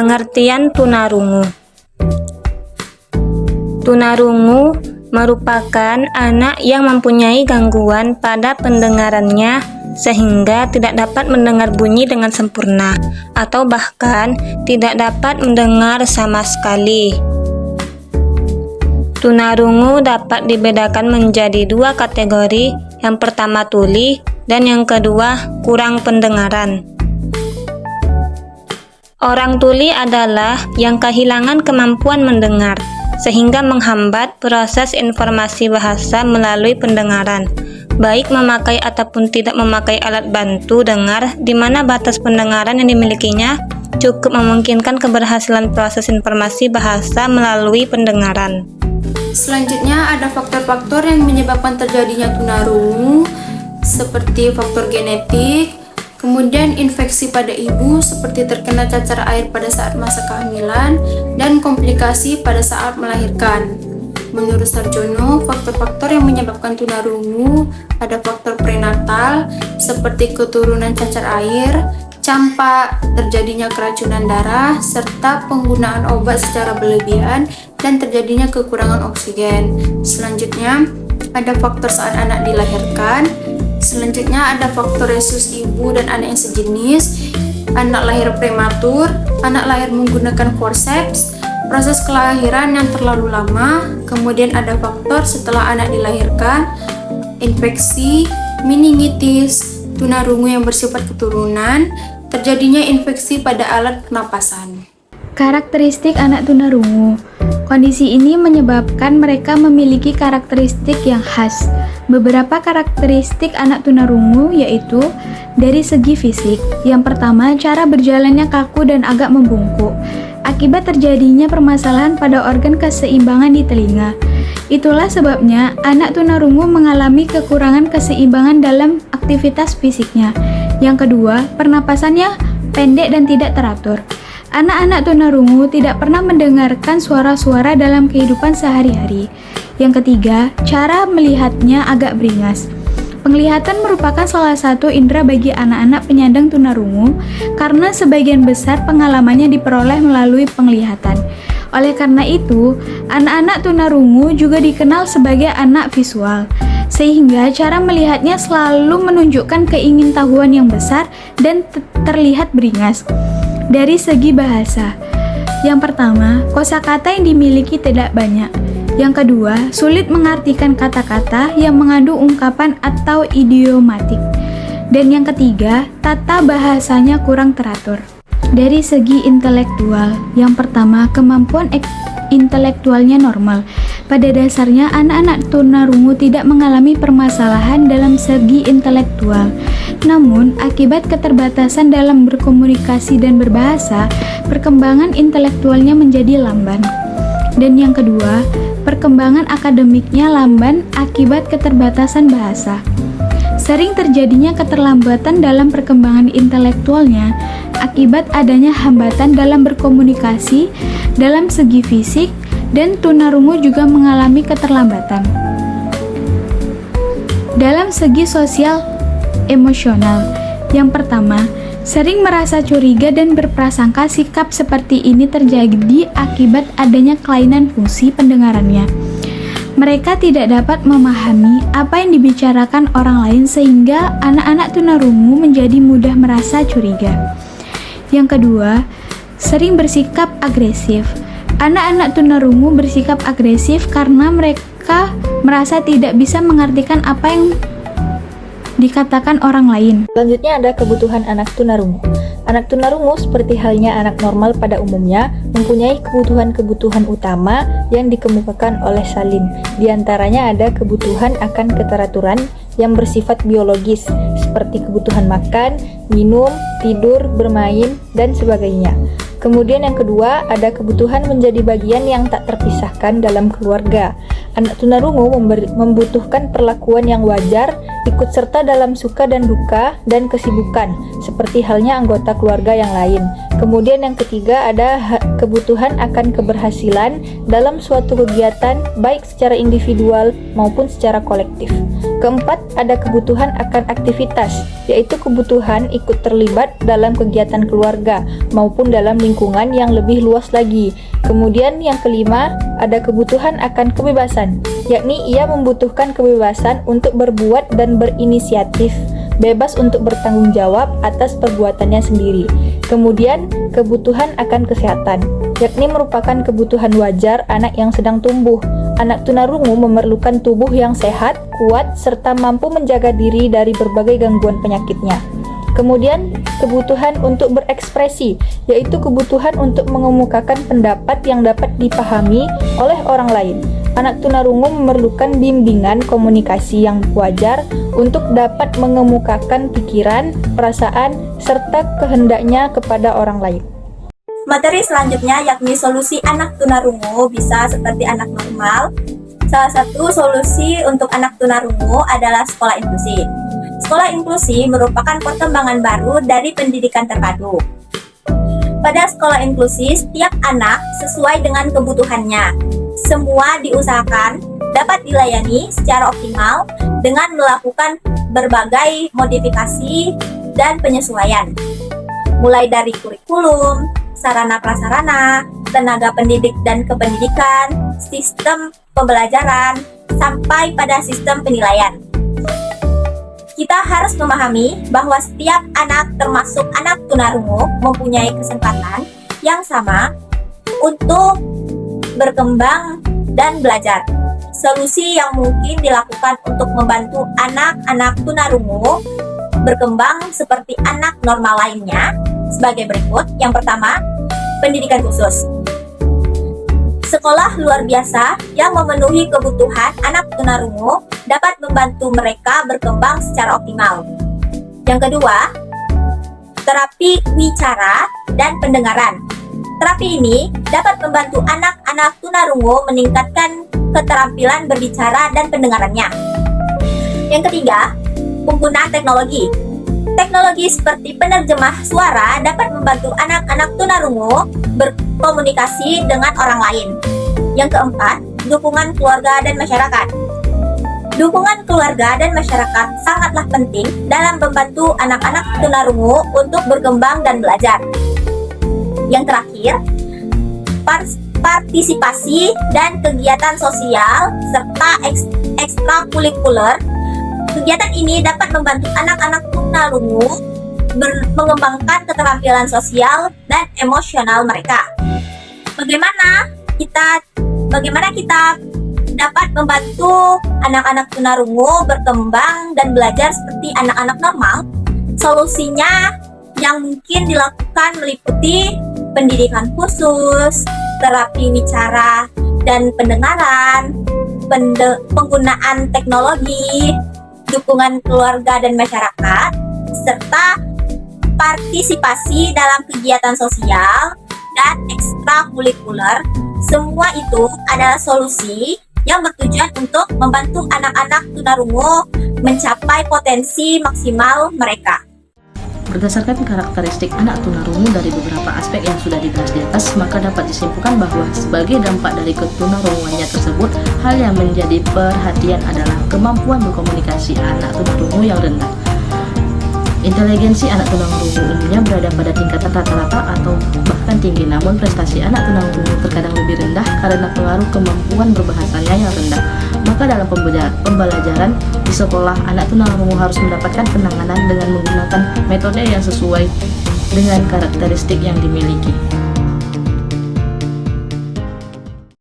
Pengertian tunarungu. Tunarungu merupakan anak yang mempunyai gangguan pada pendengarannya sehingga tidak dapat mendengar bunyi dengan sempurna atau bahkan tidak dapat mendengar sama sekali. Tunarungu dapat dibedakan menjadi dua kategori, yang pertama tuli dan yang kedua kurang pendengaran. Orang tuli adalah yang kehilangan kemampuan mendengar, sehingga menghambat proses informasi bahasa melalui pendengaran, baik memakai ataupun tidak memakai alat bantu dengar, di mana batas pendengaran yang dimilikinya cukup memungkinkan keberhasilan proses informasi bahasa melalui pendengaran. Selanjutnya ada faktor-faktor yang menyebabkan terjadinya tunarungu, seperti faktor genetik, kemudian infeksi pada ibu seperti terkena cacar air pada saat masa kehamilan, dan komplikasi pada saat melahirkan. Menurut Sarjono, faktor-faktor yang menyebabkan tunarungu ada faktor prenatal seperti keturunan cacar air, campak, terjadinya keracunan darah, serta penggunaan obat secara berlebihan dan terjadinya kekurangan oksigen. Selanjutnya ada faktor saat anak dilahirkan. Selanjutnya ada faktor resus ibu dan anak yang sejenis, anak lahir prematur, anak lahir menggunakan forceps, proses kelahiran yang terlalu lama, kemudian ada faktor setelah anak dilahirkan, infeksi, meningitis, tunarungu yang bersifat keturunan, terjadinya infeksi pada alat pernapasan. Karakteristik anak tunarungu. Kondisi ini menyebabkan mereka memiliki karakteristik yang khas. Beberapa karakteristik anak tunarungu yaitu dari segi fisik. Yang pertama, cara berjalannya kaku dan agak membungkuk akibat terjadinya permasalahan pada organ keseimbangan di telinga. Itulah sebabnya anak tunarungu mengalami kekurangan keseimbangan dalam aktivitas fisiknya. Yang kedua, pernapasannya pendek dan tidak teratur. Anak-anak tunarungu tidak pernah mendengarkan suara-suara dalam kehidupan sehari-hari. Yang ketiga, cara melihatnya agak beringas. Penglihatan merupakan salah satu indera bagi anak-anak penyandang tunarungu karena sebagian besar pengalamannya diperoleh melalui penglihatan. Oleh karena itu, anak-anak tunarungu juga dikenal sebagai anak visual, sehingga cara melihatnya selalu menunjukkan keingintahuan yang besar dan terlihat beringas. Dari segi bahasa, yang pertama, kosakata yang dimiliki tidak banyak. Yang kedua, sulit mengartikan kata-kata yang mengandung ungkapan atau idiomatik. Dan yang ketiga, tata bahasanya kurang teratur. Dari segi intelektual, yang pertama, kemampuan intelektualnya normal. Pada dasarnya, anak-anak tunarungu tidak mengalami permasalahan dalam segi intelektual. Namun, akibat keterbatasan dalam berkomunikasi dan berbahasa, perkembangan intelektualnya menjadi lamban. Dan yang kedua, perkembangan akademiknya lamban akibat keterbatasan bahasa. Sering terjadinya keterlambatan dalam perkembangan intelektualnya akibat adanya hambatan dalam berkomunikasi dalam segi fisik, dan tunarungu juga mengalami keterlambatan dalam segi sosial emosional. Yang pertama, sering merasa curiga dan berprasangka. Sikap seperti ini terjadi akibat adanya kelainan fungsi pendengarannya. Mereka tidak dapat memahami apa yang dibicarakan orang lain sehingga anak-anak tunarungu menjadi mudah merasa curiga. Yang kedua, sering bersikap agresif. Anak-anak tunarungu bersikap agresif karena mereka merasa tidak bisa mengartikan apa yang dikatakan orang lain. Selanjutnya ada kebutuhan anak tunarungu. Anak tunarungu seperti halnya anak normal pada umumnya mempunyai kebutuhan-kebutuhan utama yang dikemukakan oleh Salim. Di antaranya ada kebutuhan akan keteraturan yang bersifat biologis seperti kebutuhan makan, minum, tidur, bermain, dan sebagainya. Kemudian yang kedua, ada kebutuhan menjadi bagian yang tak terpisahkan dalam keluarga. Anak tunarungu membutuhkan perlakuan yang wajar, ikut serta dalam suka dan duka, dan kesibukan, seperti halnya anggota keluarga yang lain. Kemudian yang ketiga ada kebutuhan akan keberhasilan dalam suatu kegiatan baik secara individual maupun secara kolektif. Keempat, ada kebutuhan akan aktivitas, yaitu kebutuhan ikut terlibat dalam kegiatan keluarga maupun dalam lingkungan yang lebih luas lagi. Kemudian yang kelima, ada kebutuhan akan kebebasan, yakni ia membutuhkan kebebasan untuk berbuat dan berinisiatif, bebas untuk bertanggung jawab atas perbuatannya sendiri. Kemudian, kebutuhan akan kesehatan, yakni merupakan kebutuhan wajar anak yang sedang tumbuh. Anak tunarungu memerlukan tubuh yang sehat, kuat, serta mampu menjaga diri dari berbagai gangguan penyakitnya. Kemudian, kebutuhan untuk berekspresi, yaitu kebutuhan untuk mengemukakan pendapat yang dapat dipahami oleh orang lain. Anak tunarungu memerlukan bimbingan komunikasi yang wajar untuk dapat mengemukakan pikiran, perasaan, serta kehendaknya kepada orang lain. Materi selanjutnya yakni solusi anak tunarungu bisa seperti anak normal. Salah satu solusi untuk anak tunarungu adalah sekolah inklusi. Sekolah inklusi merupakan perkembangan baru dari pendidikan terpadu. Pada sekolah inklusi, setiap anak sesuai dengan kebutuhannya. Semua diusahakan dapat dilayani secara optimal dengan melakukan berbagai modifikasi dan penyesuaian. Mulai dari kurikulum, sarana prasarana, tenaga pendidik dan kependidikan, sistem pembelajaran, sampai pada sistem penilaian. Kita harus memahami bahwa setiap anak termasuk anak tunarungu mempunyai kesempatan yang sama untuk berkembang dan belajar. Solusi yang mungkin dilakukan untuk membantu anak-anak tunarungu berkembang seperti anak normal lainnya sebagai berikut. Yang pertama, pendidikan khusus. Sekolah luar biasa yang memenuhi kebutuhan anak tunarungu dapat membantu mereka berkembang secara optimal. Yang kedua, terapi wicara dan pendengaran. Terapi ini dapat membantu anak-anak tunarungu meningkatkan keterampilan berbicara dan pendengarannya. Yang ketiga, penggunaan teknologi. Teknologi seperti penerjemah suara dapat membantu anak-anak tunarungu berkomunikasi dengan orang lain. Yang keempat, dukungan keluarga dan masyarakat. Dukungan keluarga dan masyarakat sangatlah penting dalam membantu anak-anak tunarungu untuk berkembang dan belajar. Yang terakhir, partisipasi dan kegiatan sosial serta ekstrakurikuler. Kegiatan ini dapat membantu anak-anak tunarungu mengembangkan keterampilan sosial dan emosional mereka. Bagaimana kita dapat membantu anak-anak tunarungu berkembang dan belajar seperti anak-anak normal? Solusinya yang mungkin dilakukan meliputi pendidikan khusus, terapi wicara dan pendengaran, penggunaan teknologi, dukungan keluarga dan masyarakat, serta partisipasi dalam kegiatan sosial dan ekstrakurikuler. Semua itu adalah solusi yang bertujuan untuk membantu anak-anak tunarungu mencapai potensi maksimal mereka. Berdasarkan karakteristik anak tunarungu dari beberapa aspek yang sudah dibahas di atas, maka dapat disimpulkan bahwa sebagai dampak dari ketunarunguannya tersebut, hal yang menjadi perhatian adalah kemampuan berkomunikasi anak tunarungu yang rendah. Inteligensi anak tunarungu umumnya berada pada tingkatan rata-rata atau bahkan tinggi, namun prestasi anak tunarungu terkadang lebih rendah karena pengaruh kemampuan berbahasanya yang rendah. Maka dalam pembelajaran di sekolah, anak tunarungu harus mendapatkan penanganan dengan menggunakan metode yang sesuai dengan karakteristik yang dimiliki.